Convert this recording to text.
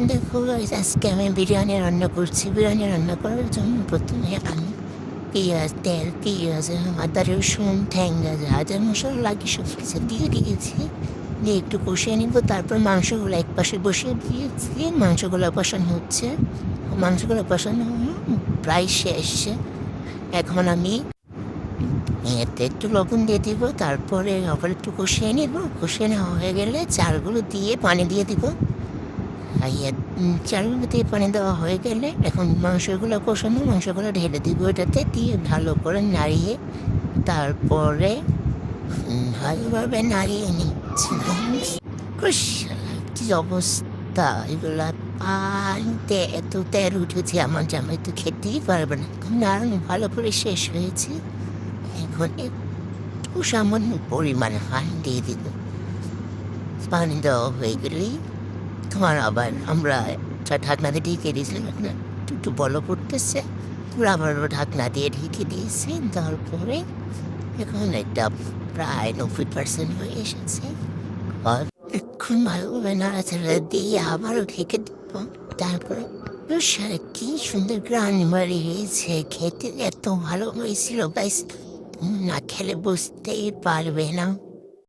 দেখো guys, আজকে আমি বিরিয়ানি রান্না করছি। বিরিয়ানি রান্না করার জন্য প্রথমে আমি পেঁয়াজ, তেল, পেঁয়াজ, আদা, রসুন, ঠ্যাঙ্গা যা যা মশলা লাগে সব কিছু দিয়ে দিয়েছি। দিয়ে একটু কষিয়ে নিব। তারপর মাংসগুলো এক পাশে বসিয়ে দিয়েছি। মাংসগুলো কষানো হচ্ছে। মাংসগুলো কষানো প্রায় শেষ। এখন আমি এতে একটু লবণ দিয়ে দিব। তারপরে আবার একটু কষিয়ে নিব। কষিয়ে নেওয়া হয়ে গেলে চালগুলো দিয়ে পানি দিয়ে দিব। চালগুলো দিয়ে পানি দেওয়া হয়ে গেলে এখন মাংসগুলো কষানো, মাংসগুলো ঢেলে দিব এটাতে, দিয়ে ভালো করে নাড়িয়ে তারপরে ভালোভাবে নাড়িয়ে নিচ্ছি। কি অবস্থা! এগুলা পানিতে এত তেল উঠেছে, আমার জামাই তো খেতেই পারবে না। নাড়ানো ভালো করে শেষ হয়েছে। এখন একটু সামান্য পরিমাণে পানি দিয়ে দিব। পানি দেওয়া হয়ে গেলেই তোমার আবার আমরা ঢাকনাতে ঢেকে দিয়েছিলাম। এখন একটু একটু বলো পড়তেছে। আমরা আবার ঢাকনা দিয়ে ঢেকে দিয়েছি। তারপরে এখন এটা প্রায় 90% হয়ে এসেছে। আর এখন ভালোভাবে নাড়াচাড়া দিয়ে আবারও ঢেকে দিব। তারপরে সারা কি সুন্দর গ্রান হয়েছে, খেতে এত ভালো হয়েছিল গাইস, না খেলে বুঝতেই পারবে না।